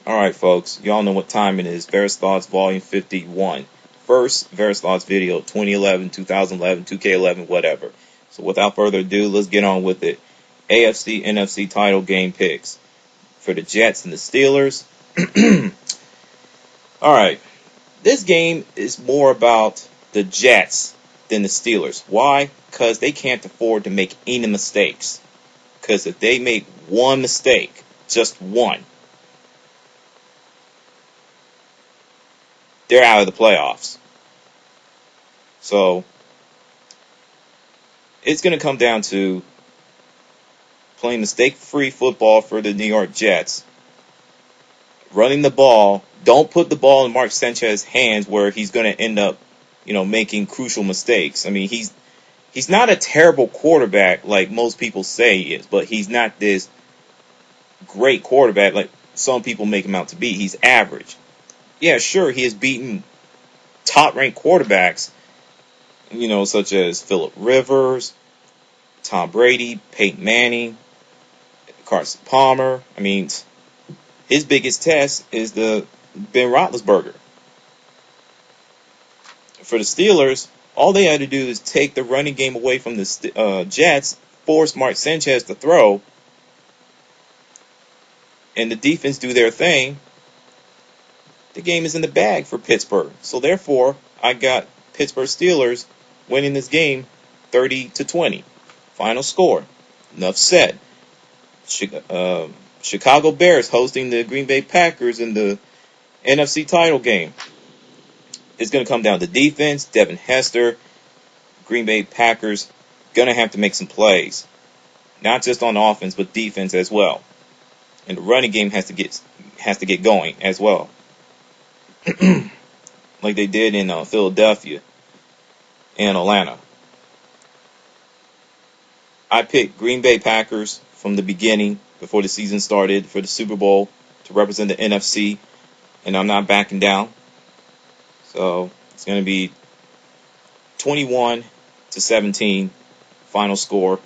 Alright folks, y'all know what time it is. Various Thoughts Volume 51. First Various Thoughts video, 2011, 2011, 2K11, whatever. So without further ado, let's get on with it. AFC, NFC title game picks. For the Jets and the Steelers. Alright, this game is more about the Jets than the Steelers. Why? Because they can't afford to make any mistakes. Because if they make one mistake, just one, they're out of the playoffs. So, it's going to come down to playing mistake-free football for the New York Jets. Running the ball. Don't put the ball in Mark Sanchez's hands where he's going to end up, making crucial mistakes. I mean, he's not a terrible quarterback like most people say he is, but he's not this great quarterback like some people make him out to be. He's average. Yeah, sure, he has beaten top-ranked quarterbacks, such as Phillip Rivers, Tom Brady, Peyton Manning, Carson Palmer. I mean, his biggest test is the Ben Roethlisberger. For the Steelers, all they had to do is take the running game away from the Jets, force Mark Sanchez to throw, and the defense do their thing. The game is in the bag for Pittsburgh. So therefore, I got Pittsburgh Steelers winning this game 30-20. Final score. Enough said. Chicago Bears hosting the Green Bay Packers in the NFC title game. It's going to come down to defense. Devin Hester, Green Bay Packers, going to have to make some plays. Not just on offense, but defense as well. And the running game has to get going as well. Like they did in Philadelphia and Atlanta. I picked Green Bay Packers from the beginning, before the season started, for the Super Bowl to represent the NFC, and I'm not backing down. So it's going to be 21-17 final score.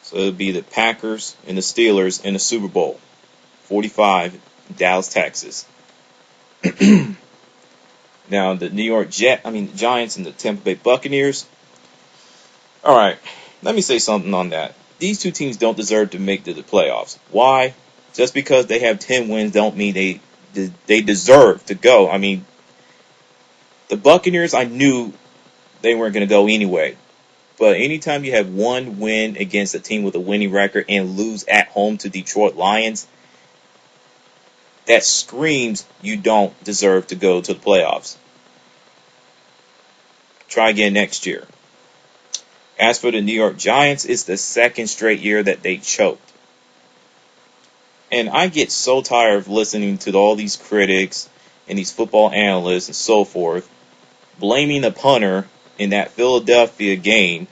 So it'll be the Packers and the Steelers in the Super Bowl 45 in Dallas, Texas. Now the Giants and the Tampa Bay Buccaneers. All right, let me say something on that. These two teams don't deserve to make the playoffs. Why? Just because they have 10 wins don't mean they deserve to go. I mean, the Buccaneers, I knew they weren't going to go anyway. But anytime you have one win against a team with a winning record and lose at home to Detroit Lions, that screams you don't deserve to go to the playoffs. Try again next year. As for the New York Giants, it's the second straight year that they choked. And I get so tired of listening to all these critics and these football analysts and so forth blaming the punter in that Philadelphia game,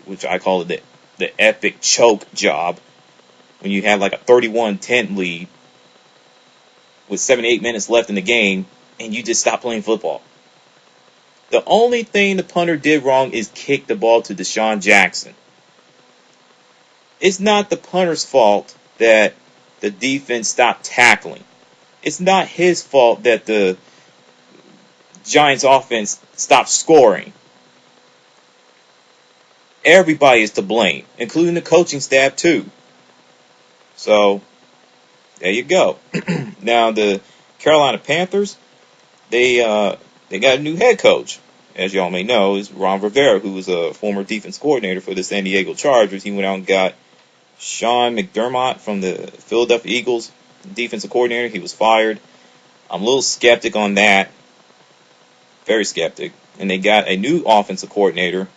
which I call it the epic choke job, when you have like a 31-10 lead with 7-8 minutes left in the game, and you just stop playing football. The only thing the punter did wrong is kick the ball to Deshaun Jackson. It's not the punter's fault that the defense stopped tackling. It's not his fault that the Giants offense stopped scoring. Everybody is to blame, including the coaching staff too. So, there you go. Now, the Carolina Panthers, they got a new head coach. As y'all may know, is Ron Rivera, who was a former defense coordinator for the San Diego Chargers. He went out and got Sean McDermott from the Philadelphia Eagles, defensive coordinator. He was fired. I'm a little skeptic on that. Very skeptic. And they got a new offensive coordinator,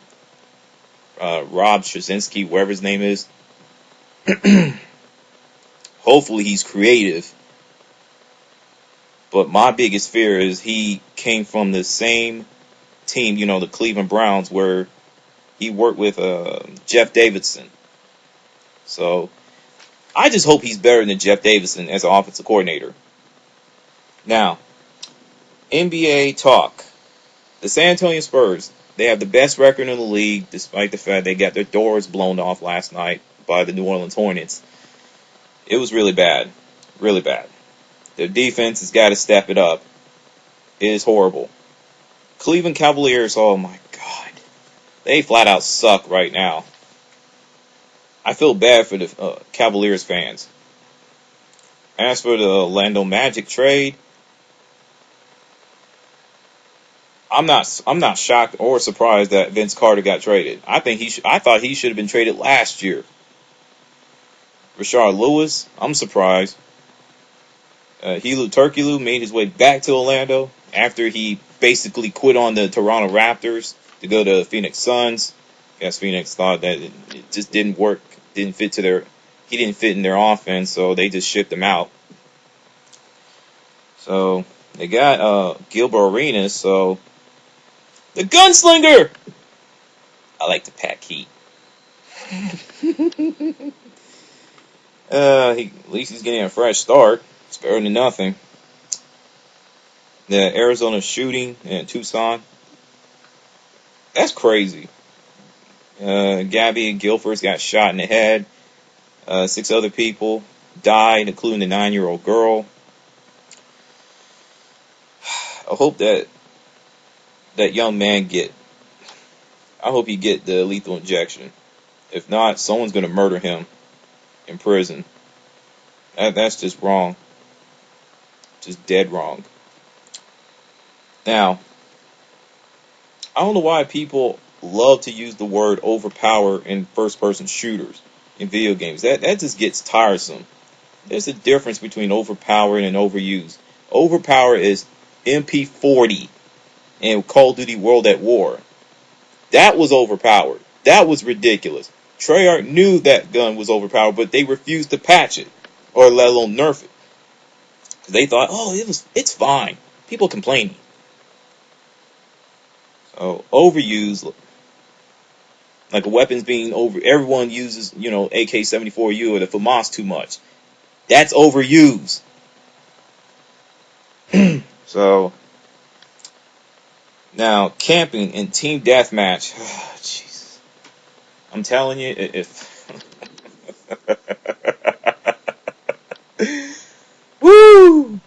Rob Straczynski, whatever his name is. Hopefully he's creative. But my biggest fear is he came from the same team, the Cleveland Browns, where he worked with Jeff Davidson. So I just hope he's better than Jeff Davidson as an offensive coordinator. Now, NBA talk. The San Antonio Spurs, they have the best record in the league, despite the fact they got their doors blown off last night by the New Orleans Hornets. It was really bad. Really bad. Their defense has got to step it up. It is horrible. Cleveland Cavaliers, oh my God. They flat out suck right now. I feel bad for the Cavaliers fans. As for the Orlando Magic trade, I'm not shocked or surprised that Vince Carter got traded. I thought he should have been traded last year. Rashard Lewis, I'm surprised. Helu Turkoglu made his way back to Orlando after he basically quit on the Toronto Raptors to go to Phoenix Suns. I guess Phoenix thought that it just didn't work, he didn't fit in their offense, so they just shipped him out. So they got Gilbert Arenas, so the gunslinger. I like to pack heat. At least he's getting a fresh start. It's better than nothing. The Arizona shooting in Tucson. That's crazy. Gabby Gilfort's got shot in the head. 6 other people died, including the 9-year-old girl. I hope that young man I hope he get the lethal injection. If not, someone's going to murder him in prison. That's just wrong. Just dead wrong. Now, I don't know why people love to use the word overpower in first-person shooters in video games. That just gets tiresome. There's a difference between overpowered and overused. Overpower is MP40 in Call of Duty World at War. That was overpowered. That was ridiculous. Treyarch knew that gun was overpowered, but they refused to patch it, or let alone nerf it. They thought, it's fine. People complaining. So overused, like a weapon's being everyone uses, AK-74U or the FAMAS too much. That's overused. So now camping in team deathmatch. Jesus, I'm telling you, if woo.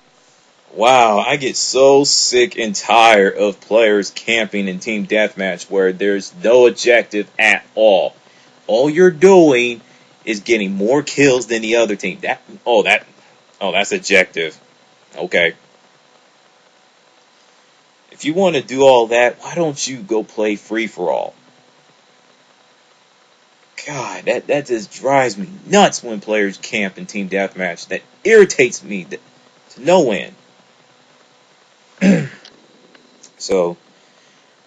Wow, I get so sick and tired of players camping in team deathmatch where there's no objective at all. All you're doing is getting more kills than the other team. That's objective. Okay. If you want to do all that, why don't you go play free for all? God, that just drives me nuts when players camp in team deathmatch. That irritates me to no end. So,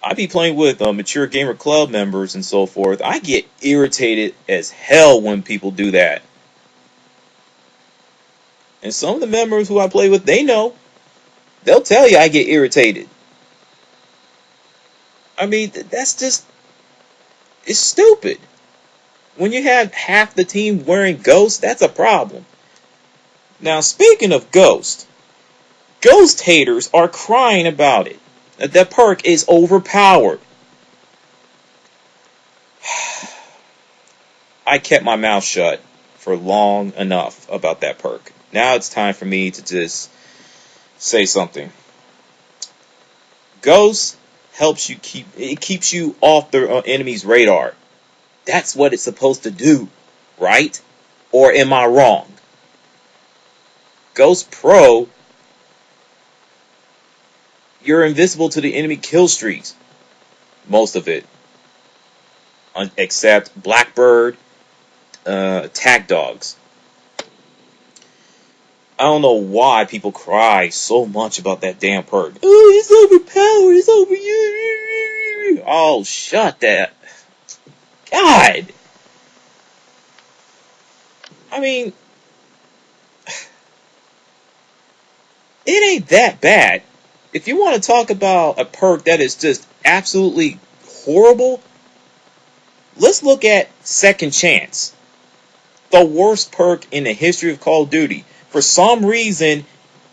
I be playing with mature gamer club members and so forth. I get irritated as hell when people do that. And some of the members who I play with, they know. They'll tell you I get irritated. I mean, that's just... it's stupid. When you have half the team wearing Ghost, that's a problem. Now, speaking of Ghost haters are crying about it. That perk is overpowered. I kept my mouth shut for long enough about that perk. Now it's time for me to just say something. Ghost keeps you off the enemy's radar. That's what it's supposed to do, right? Or am I wrong? Ghost Pro, you're invisible to the enemy kill streaks. Most of it. Except Blackbird, Attack Dogs. I don't know why people cry so much about that damn perk. Oh, it's overpowered, it's overused. Oh, shut that. God. I mean, it ain't that bad. If you want to talk about a perk that is just absolutely horrible, let's look at Second Chance. The worst perk in the history of Call of Duty. For some reason,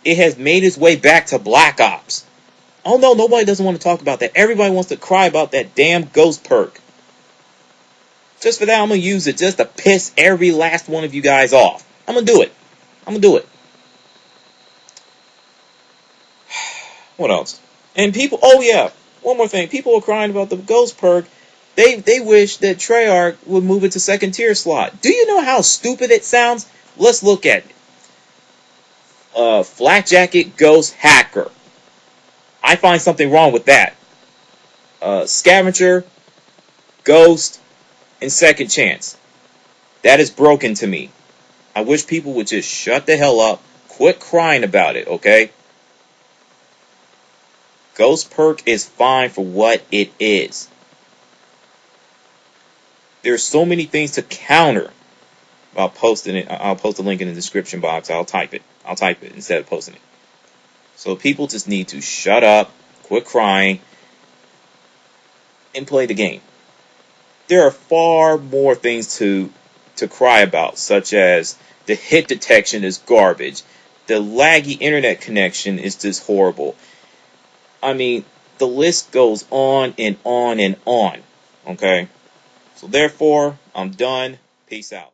it has made its way back to Black Ops. Oh no, nobody doesn't want to talk about that. Everybody wants to cry about that damn Ghost perk. Just for that, I'm going to use it just to piss every last one of you guys off. I'm going to do it. What else? And people, oh yeah, one more thing. People are crying about the Ghost Perk. They wish that Treyarch would move it to second tier slot. Do you know how stupid it sounds? Let's look at it. Flak Jacket Ghost Hacker. I find something wrong with that. Scavenger, Ghost, and Second Chance. That is broken to me. I wish people would just shut the hell up. Quit crying about it, okay? Ghost Perk is fine for what it is. There's so many things to counter. I'll post it. I'll post the link in the description box. I'll type it. I'll type it instead of posting it. So people just need to shut up, quit crying, and play the game. There are far more things to cry about, such as the hit detection is garbage. The laggy internet connection is just horrible. I mean, the list goes on and on and on. Okay? So therefore, I'm done. Peace out.